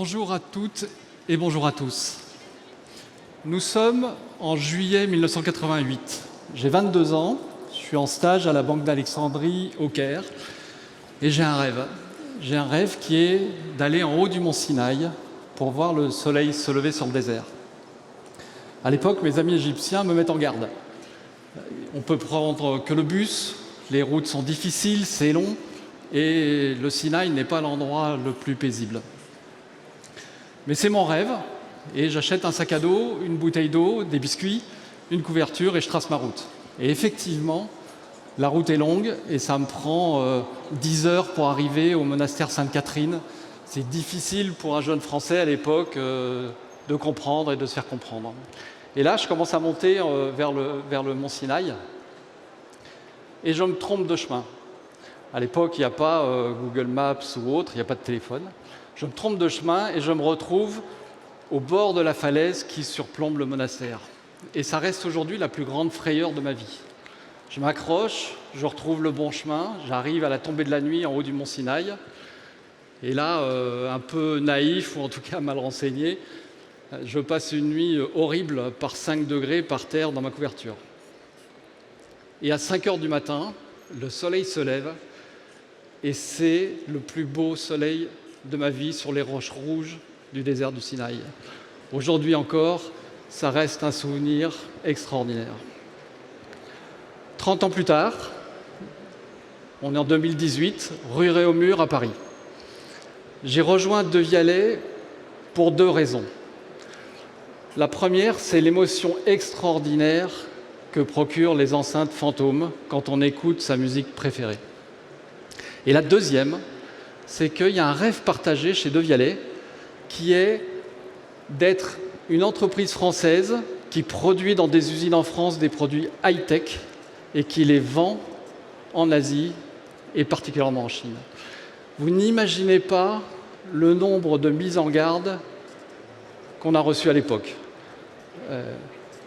Bonjour à toutes et bonjour à tous. Nous sommes en juillet 1988. J'ai 22 ans, je suis en stage à la Banque d'Alexandrie au Caire et j'ai un rêve. J'ai un rêve qui est d'aller en haut du mont Sinaï pour voir le soleil se lever sur le désert. À l'époque, mes amis égyptiens me mettent en garde. On peut prendre que le bus, les routes sont difficiles, c'est long et le Sinaï n'est pas l'endroit le plus paisible. Mais c'est mon rêve et j'achète un sac à dos, une bouteille d'eau, des biscuits, une couverture et je trace ma route. Et effectivement, la route est longue et ça me prend 10 heures pour arriver au monastère Sainte-Catherine. C'est difficile pour un jeune Français à l'époque de comprendre et de se faire comprendre. Et là, je commence à monter vers le mont Sinaï et je me trompe de chemin. À l'époque, il n'y a pas Google Maps ou autre, il n'y a pas de téléphone. Je me trompe de chemin et je me retrouve au bord de la falaise qui surplombe le monastère. Et ça reste aujourd'hui la plus grande frayeur de ma vie. Je m'accroche, je retrouve le bon chemin, j'arrive à la tombée de la nuit en haut du mont Sinaï. Et là, un peu naïf, ou en tout cas mal renseigné, je passe une nuit horrible par 5 degrés par terre dans ma couverture. Et à 5 heures du matin, le soleil se lève et c'est le plus beau soleil de ma vie sur les roches rouges du désert du Sinaï. Aujourd'hui encore, ça reste un souvenir extraordinaire. 30 ans plus tard, on est en 2018, rue Réaumur à Paris. J'ai rejoint De Vialet pour 2 raisons. La première, c'est l'émotion extraordinaire que procurent les enceintes fantômes quand on écoute sa musique préférée. Et la deuxième, c'est qu'il y a un rêve partagé chez De Vialet qui est d'être une entreprise française qui produit dans des usines en France des produits high-tech et qui les vend en Asie et particulièrement en Chine. Vous n'imaginez pas le nombre de mises en garde qu'on a reçues à l'époque.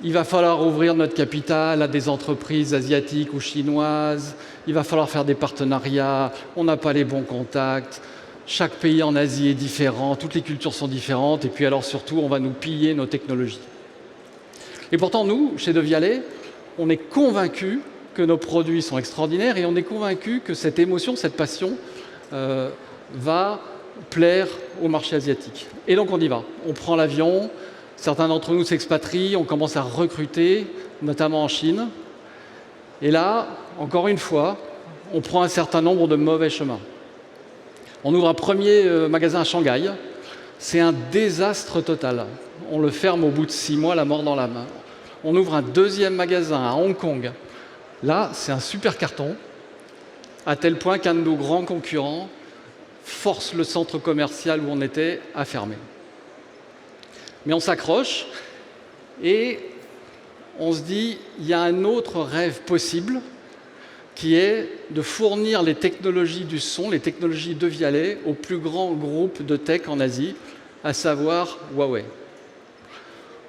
Il va falloir ouvrir notre capital à des entreprises asiatiques ou chinoises, il va falloir faire des partenariats, on n'a pas les bons contacts, chaque pays en Asie est différent, toutes les cultures sont différentes, et puis alors surtout, on va nous piller nos technologies. Et pourtant, nous, chez De Vialet, on est convaincus que nos produits sont extraordinaires et on est convaincus que cette émotion, cette passion, va plaire au marché asiatique. Et donc on y va, on prend l'avion. Certains d'entre nous s'expatrient, on commence à recruter, notamment en Chine. Et là, encore une fois, on prend un certain nombre de mauvais chemins. On ouvre un premier magasin à Shanghai. C'est un désastre total. On le ferme au bout de 6 mois, la mort dans l'âme. On ouvre un deuxième magasin à Hong Kong. Là, c'est un super carton, à tel point qu'un de nos grands concurrents force le centre commercial où on était à fermer. Mais on s'accroche et on se dit, il y a un autre rêve possible qui est de fournir les technologies du son, les technologies De Vialet au plus grand groupe de tech en Asie, à savoir Huawei.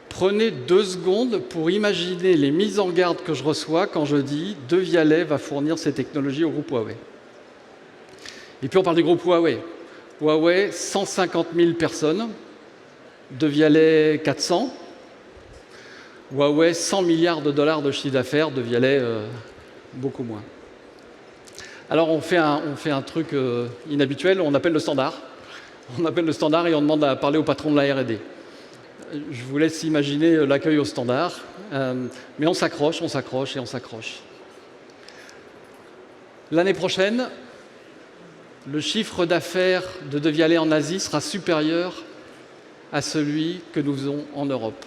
Prenez 2 secondes pour imaginer les mises en garde que je reçois quand je dis De Vialet va fournir ces technologies au groupe Huawei. Et puis on parle du groupe Huawei. Huawei, 150 000 personnes. De Vialet, 400. Huawei, 100 milliards de dollars de chiffre d'affaires. De Vialet, beaucoup moins. Alors on fait un truc inhabituel, on appelle le standard. On appelle le standard et on demande à parler au patron de la R&D. Je vous laisse imaginer l'accueil au standard. Mais on s'accroche et on s'accroche. L'année prochaine, le chiffre d'affaires de Vialet en Asie sera supérieur à celui que nous faisons en Europe.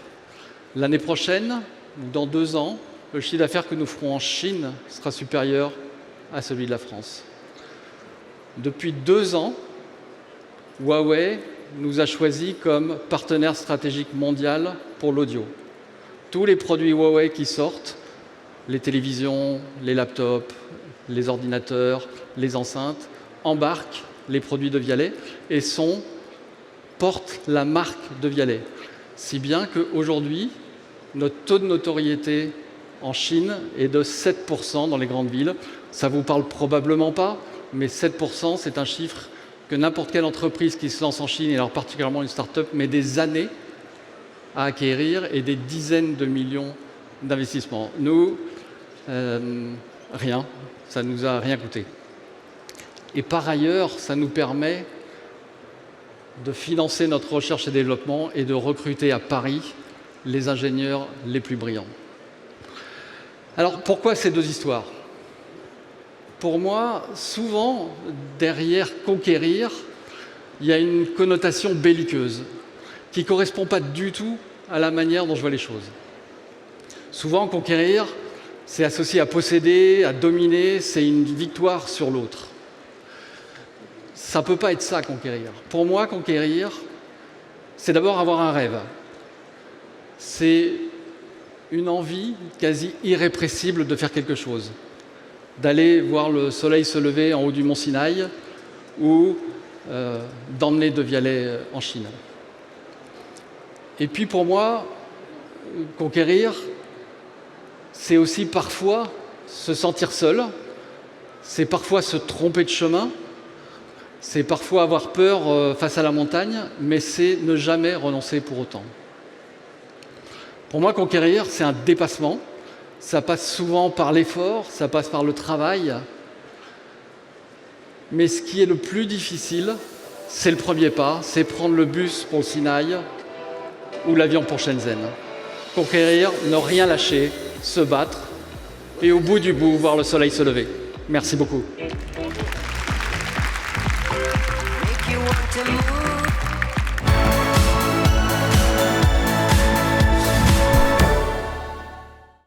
L'année prochaine, ou dans 2 ans, le chiffre d'affaires que nous ferons en Chine sera supérieur à celui de la France. Depuis 2 ans, Huawei nous a choisis comme partenaire stratégique mondial pour l'audio. Tous les produits Huawei qui sortent, les télévisions, les laptops, les ordinateurs, les enceintes, embarquent les produits De Vialet et portent la marque De Vialet. Si bien qu'aujourd'hui, notre taux de notoriété en Chine est de 7% dans les grandes villes. Ça ne vous parle probablement pas, mais 7%, c'est un chiffre que n'importe quelle entreprise qui se lance en Chine, et alors particulièrement une start-up, met des années à acquérir et des dizaines de millions d'investissements. Nous, rien, ça ne nous a rien coûté. Et par ailleurs, ça nous permet de financer notre recherche et développement et de recruter à Paris les ingénieurs les plus brillants. Alors pourquoi ces deux histoires? Pour moi, souvent, derrière conquérir, il y a une connotation belliqueuse qui ne correspond pas du tout à la manière dont je vois les choses. Souvent, conquérir, c'est associé à posséder, à dominer, c'est une victoire sur l'autre. Ça ne peut pas être ça, conquérir. Pour moi, conquérir, c'est d'abord avoir un rêve. C'est une envie quasi irrépressible de faire quelque chose. D'aller voir le soleil se lever en haut du mont Sinaï ou d'emmener De Vialet en Chine. Et puis pour moi, conquérir, c'est aussi parfois se sentir seul, c'est parfois se tromper de chemin, c'est parfois avoir peur face à la montagne, mais c'est ne jamais renoncer pour autant. Pour moi, conquérir, c'est un dépassement. Ça passe souvent par l'effort, ça passe par le travail. Mais ce qui est le plus difficile, c'est le premier pas, c'est prendre le bus pour le Sinaï ou l'avion pour Shenzhen. Conquérir, ne rien lâcher, se battre et au bout du bout, voir le soleil se lever. Merci beaucoup. Make you want to move.